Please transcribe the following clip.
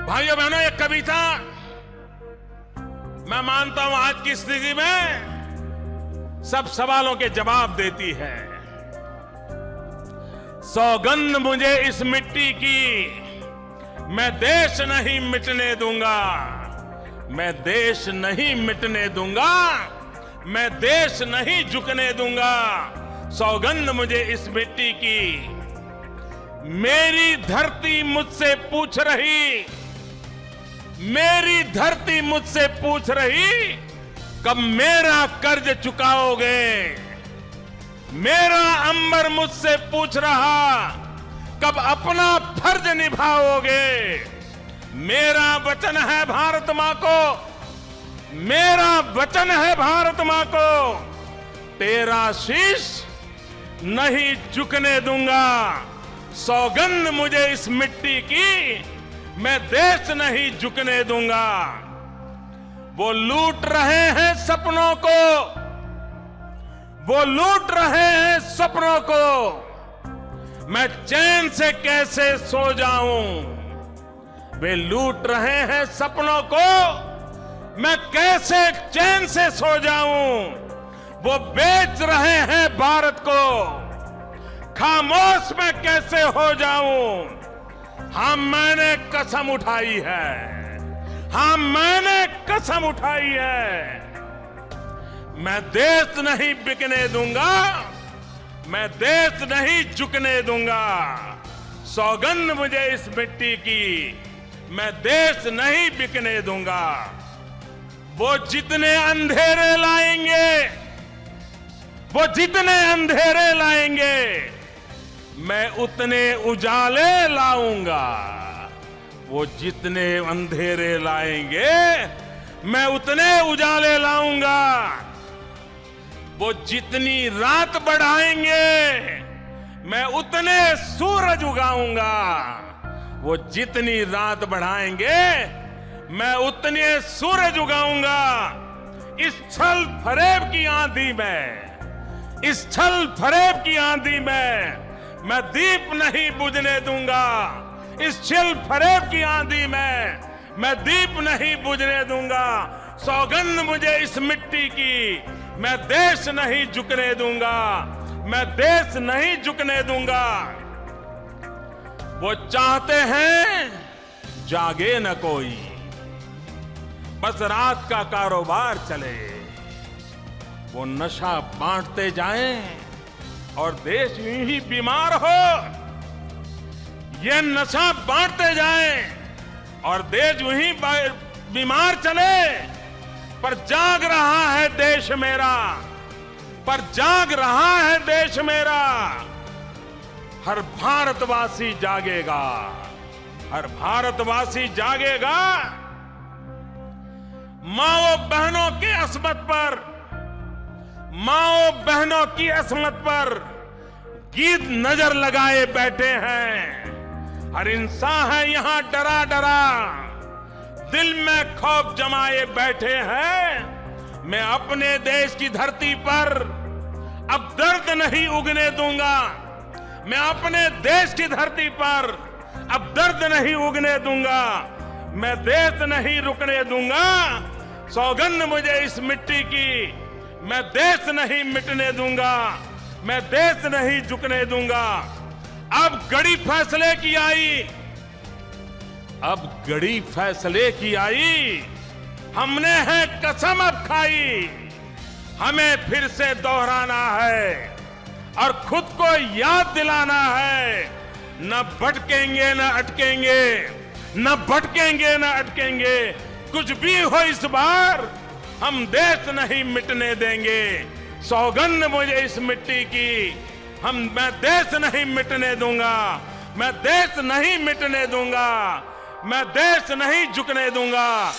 भाइयों बहनों, एक कविता मैं मानता हूं आज की स्थिति में सब सवालों के जवाब देती है। सौगंध मुझे इस मिट्टी की, मैं देश नहीं मिटने दूंगा, मैं देश नहीं मिटने दूंगा, मैं देश नहीं झुकने दूंगा। सौगंध मुझे इस मिट्टी की। मेरी धरती मुझसे पूछ रही, मेरी धरती मुझसे पूछ रही, कब मेरा कर्ज चुकाओगे। मेरा अंबर मुझसे पूछ रहा, कब अपना फर्ज निभाओगे। मेरा वचन है भारत मां को, मेरा वचन है भारत मां को, तेरा शीश नहीं झुकने दूंगा। सौगंध मुझे इस मिट्टी की, मैं देश नहीं झुकने दूंगा। वो लूट रहे हैं सपनों को, वो लूट रहे हैं सपनों को, मैं चैन से कैसे सो जाऊं। वे लूट रहे हैं सपनों को, मैं कैसे चैन से सो जाऊं। वो बेच रहे हैं भारत को, खामोश मैं कैसे हो जाऊं। हाँ मैंने कसम उठाई है, हाँ मैंने कसम उठाई है, मैं देश नहीं बिकने दूंगा, मैं देश नहीं झुकने दूंगा। सौगंध मुझे इस मिट्टी की, मैं देश नहीं बिकने दूंगा। वो जितने अंधेरे लाएंगे, वो जितने अंधेरे लाएंगे, मैं उतने उजाले लाऊंगा। वो जितने अंधेरे लाएंगे, मैं उतने उजाले लाऊंगा। वो जितनी रात बढ़ाएंगे, मैं उतने सूरज उगाऊंगा। वो जितनी रात बढ़ाएंगे, मैं उतने सूरज उगाऊंगा। इस छल फरेब की आंधी में, इस छल फरेब की आंधी में मैं दीप नहीं बुझने दूंगा। इस छल फरेब की आंधी में मैं दीप नहीं बुझने दूंगा। सौगंध मुझे इस मिट्टी की, मैं देश नहीं झुकने दूंगा, मैं देश नहीं झुकने दूंगा। वो चाहते हैं जागे न कोई, बस रात का कारोबार चले। वो नशा बांटते जाएं और देश यूं ही बीमार हो। ये नशा बांटते जाएं और देश यूं ही बीमार चले। पर जाग रहा है देश मेरा, पर जाग रहा है देश मेरा। हर भारतवासी जागेगा, हर भारतवासी जागेगा। माओ बहनों की असमत पर, माओ बहनों की असमत पर गीत नजर लगाए बैठे हैं। हर इंसान है यहां डरा डरा, दिल में खौफ जमाए बैठे हैं। मैं अपने देश की धरती पर अब दर्द नहीं उगने दूंगा। मैं अपने देश की धरती पर अब दर्द नहीं उगने दूंगा। मैं देश नहीं रुकने दूंगा। सौगंध मुझे इस मिट्टी की, मैं देश नहीं मिटने दूंगा, मैं देश नहीं झुकने दूंगा। अब घड़ी फैसले की आई, अब घड़ी फैसले की आई। हमने है कसम अब खाई, हमें फिर से दोहराना है और खुद को याद दिलाना है। न भटकेंगे न अटकेंगे, न भटकेंगे न अटकेंगे। कुछ भी हो इस बार हम देश नहीं मिटने देंगे। सौगंध मुझे इस मिट्टी की, मैं देश नहीं मिटने दूंगा, मैं देश नहीं मिटने दूंगा, मैं देश नहीं झुकने दूंगा।